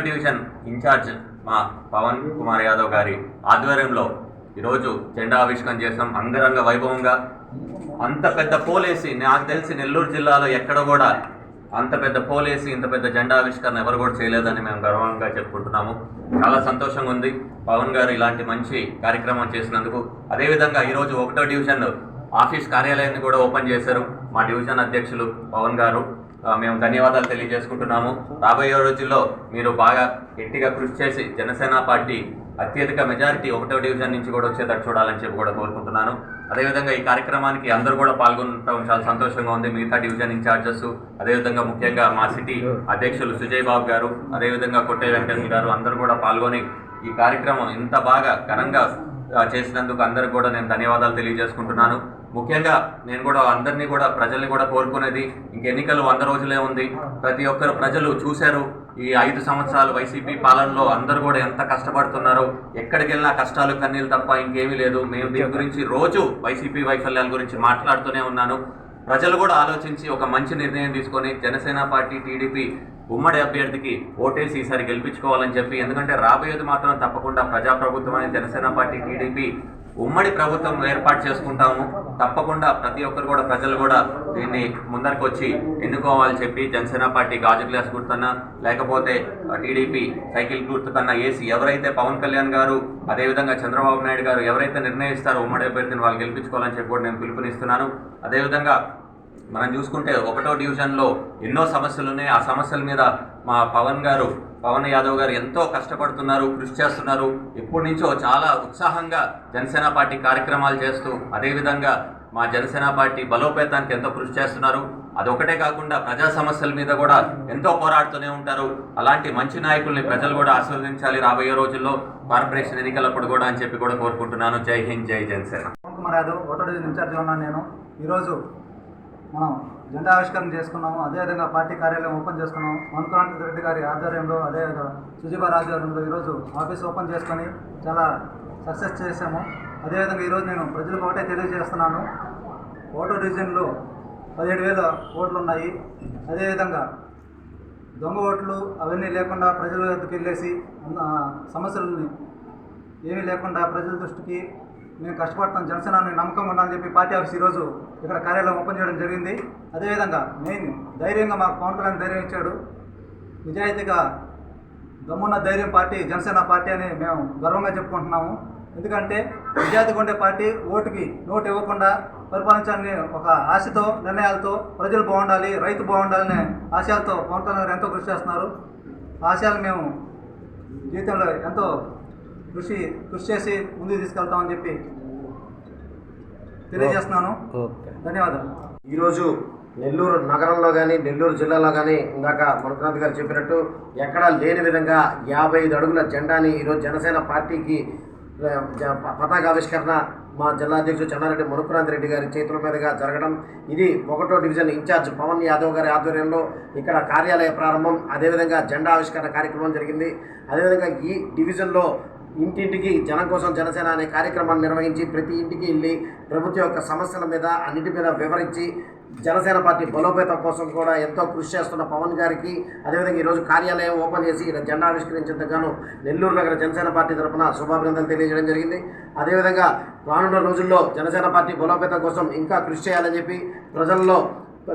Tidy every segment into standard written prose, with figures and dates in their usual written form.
Division incharge మా పవన్ కుమార్ యాదవ్ గారి ఆధ్వర్యంలో ఈరోజు జెండా ఆవిష్కరణ చేసాం అంగరంగ వైభవంగా. అంత పెద్ద పోలేసి నాకు తెలిసి నెల్లూరు జిల్లాలో ఎక్కడ కూడా అంత పెద్ద పోలేసి ఇంత పెద్ద జెండా ఆవిష్కరణ ఎవరు కూడా చేయలేదని మేము గర్వంగా చెప్పుకుంటున్నాము. చాలా సంతోషంగా ఉంది పవన్ గారు ఇలాంటి మంచి కార్యక్రమం చేసినందుకు. అదేవిధంగా ఈరోజు 1వ డివిజన్ ఆఫీస్ కార్యాలయాన్ని కూడా ఓపెన్ చేశారు మా డివిజన్ అధ్యక్షులు పవన్ గారు. మేము ధన్యవాదాలు తెలియజేసుకుంటున్నాము. రాబోయే రోజుల్లో మీరు బాగా గట్టిగా కృషి చేసి జనసేన పార్టీ అత్యధిక మెజారిటీ 1వ డివిజన్ నుంచి కూడా వచ్చేటట్టు చూడాలని చెప్పి కూడా కోరుకుంటున్నాను. అదేవిధంగా ఈ కార్యక్రమానికి అందరూ కూడా పాల్గొనడం చాలా సంతోషంగా ఉంది. మిగతా డివిజన్ ఇన్ఛార్జెస్, అదేవిధంగా ముఖ్యంగా మా సిటీ అధ్యక్షులు సుజయ్ బాబు గారు, అదేవిధంగా కొట్టే వెంకటేశ్వర గారు అందరూ కూడా పాల్గొని ఈ కార్యక్రమం ఇంత బాగా ఘనంగా చేసినందుకు అందరికి కూడా నేను ధన్యవాదాలు తెలియజేసుకుంటున్నాను. ముఖ్యంగా నేను కూడా అందరినీ కూడా ప్రజల్ని కూడా కోరుకునేది, ఇంక ఎన్నికలు 100 రోజులే ఉంది. ప్రతి ఒక్కరు ప్రజలు చూశారు ఈ 5 సంవత్సరాలు వైసీపీ పాలనలో అందరూ కూడా ఎంత కష్టపడుతున్నారో. ఎక్కడికి వెళ్ళినా కష్టాలు కన్నీళ్ళు తప్ప ఇంకేమీ లేదు. మేము దీని గురించి రోజు వైసీపీ వైఫల్యాల గురించి మాట్లాడుతూనే ఉన్నాను. ప్రజలు కూడా ఆలోచించి ఒక మంచి నిర్ణయం తీసుకొని జనసేన పార్టీ టీడీపీ ఉమ్మడి అభ్యర్థికి ఓటేసి ఈసారి గెలిపించుకోవాలని చెప్పి, ఎందుకంటే రాబోయేది మాత్రం తప్పకుండా ప్రజాప్రభుత్వం అనే జనసేన పార్టీ టీడీపీ ఉమ్మడి ప్రభుత్వం ఏర్పాటు చేసుకుంటాము. తప్పకుండా ప్రతి ఒక్కరు కూడా ప్రజలు కూడా దీన్ని ముందరికి వచ్చి ఎన్నుకోవాలని చెప్పి జనసేన పార్టీ గాజు గ్లాస్ గుర్తున్నా లేకపోతే టీడీపీ సైకిల్ గుర్తు కన్నా వేసి ఎవరైతే పవన్ కళ్యాణ్ గారు అదేవిధంగా చంద్రబాబు నాయుడు గారు ఎవరైతే నిర్ణయిస్తారో ఉమ్మడి అభ్యర్థిని వాళ్ళు గెలిపించుకోవాలని చెప్పి కూడా నేను పిలుపునిస్తున్నాను. అదేవిధంగా మనం చూసుకుంటే 1వ డివిజన్లో ఎన్నో సమస్యలు ఉన్నాయి. ఆ సమస్యల మీద మా పవన్ యాదవ్ గారు ఎంతో కష్టపడుతున్నారు, కృషి చేస్తున్నారు. ఎప్పటి నుంచో చాలా ఉత్సాహంగా జనసేన పార్టీ కార్యక్రమాలు చేస్తూ అదేవిధంగా మా జనసేన పార్టీ బలోపేతానికి ఎంతో కృషి చేస్తున్నారు. అదొకటే కాకుండా ప్రజా సమస్యల మీద కూడా ఎంతో పోరాడుతూనే ఉంటారు. అలాంటి మంచి నాయకుల్ని ప్రజలు కూడా ఆశీర్వదించాలి రాబోయే రోజుల్లో కార్పొరేషన్ ఎన్నికలప్పుడు కూడా అని చెప్పి కూడా కోరుకుంటున్నాను. జై హింద్, జై జనసేన. పవన్ కుమార్ యాదవ్ 1వ డివిజన్ ఇన్ఛార్జ్గా ఉన్నాను నేను. ఈరోజు మనం జెండా ఆవిష్కరణ చేసుకున్నాము. అదేవిధంగా పార్టీ కార్యాలయం ఓపెన్ చేసుకున్నాము. మనుకురాంటి రెడ్డి గారి ఆధ్వర్యంలో, అదేవిధంగా సుజీబార్ ఆధ్వర్యంలో ఈరోజు ఆఫీస్ ఓపెన్ చేసుకొని చాలా సక్సెస్ చేశాము. అదేవిధంగా ఈరోజు నేను ప్రజలకు ఒకటే తెలియజేస్తున్నాను, 1వ డివిజన్లో 17,000 ఓట్లు ఉన్నాయి. అదేవిధంగా దొంగ ఓట్లు అవన్నీ లేకుండా ప్రజల వద్దకు వెళ్ళేసి సమస్యలని ఏమీ లేకుండా ప్రజల దృష్టికి మేము కష్టపడతాం, జనసేనాన్ని నమ్మకంగా ఉండాలని చెప్పి పార్టీ ఆఫీస్ ఈరోజు ఇక్కడ కార్యాలయం ఓపెన్ చేయడం జరిగింది. అదేవిధంగా మెయిన్ ధైర్యంగా మాకు పవన్ కళ్యాణ్ ధైర్యం ఇచ్చాడు. నిజాయితీగా దమ్మున్న ధైర్యం పార్టీ జనసేన పార్టీ అని మేము గర్వంగా చెప్పుకుంటున్నాము. ఎందుకంటే నిజాయితీగా ఉండే పార్టీ ఓటుకి నోటు ఇవ్వకుండా పరిపాలించాలని ఒక ఆశతో, నిర్ణయాలతో ప్రజలు బాగుండాలి, రైతు బాగుండాలనే ఆశయాలతో పవన్ కళ్యాణ్ గారు ఎంతో కృషి చేస్తున్నారు. ఆశయాలు మేము జీవితంలో ఎంతో కృషి చేసి ముందుకు తీసుకెళ్తామని చెప్పి తెలియజేస్తున్నాను. ధన్యవాదాలు. ఈరోజు నెల్లూరు నగరంలో కానీ నెల్లూరు జిల్లాలో కానీ ఇందాక మనుక్రాంతి గారు చెప్పినట్టు ఎక్కడా లేని విధంగా 55 అడుగుల జెండాని ఈరోజు జనసేన పార్టీకి పతాకావిష్కరణ మా జిల్లా అధ్యక్షుడు చెన్నారెడ్డి మనుక్రాంతి రెడ్డి గారి చేతుల మీదుగా జరగడం, ఇది 1వ డివిజన్ ఇన్ఛార్జ్ పవన్ యాదవ్ గారి ఆధ్వర్యంలో ఇక్కడ కార్యాలయ ప్రారంభం, అదేవిధంగా జెండా ఆవిష్కరణ కార్యక్రమం జరిగింది. అదేవిధంగా ఈ డివిజన్లో ఇంటింటికి జనం కోసం జనసేన అనే కార్యక్రమాన్ని నిర్వహించి ప్రతి ఇంటికి వెళ్ళి ప్రభుత్వం యొక్క సమస్యల మీద అన్నిటి మీద వివరించి జనసేన పార్టీ బలోపేతం కోసం కూడా ఎంతో కృషి చేస్తున్న పవన్ గారికి, అదేవిధంగా ఈరోజు కార్యాలయం ఓపెన్ చేసి జెండా ఆవిష్కరించేందుకు గాను నెల్లూరు నగర జనసేన పార్టీ తరఫున శుభాభినందనలు తెలియజేయడం జరిగింది. అదేవిధంగా రానున్న రోజుల్లో జనసేన పార్టీ బలోపేతం కోసం ఇంకా కృషి చేయాలని చెప్పి, ప్రజల్లో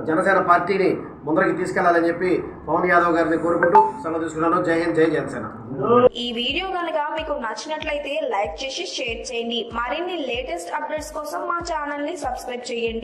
జనసేన పార్టీని ముందరికి తీసుకెళ్లాలని చెప్పి పవన్ యాదవ్ గారిని కోరుకుంటూ సెలవు తీసుకున్నాను. జై హింద్, జై జనసేన. ఈ వీడియో కనుక మీకు నచ్చినట్లయితే లైక్ చేసి షేర్ చేయండి. మరిన్ని లేటెస్ట్ అప్డేట్స్ కోసం మా ఛానల్ ని సబ్స్క్రైబ్ చేయండి.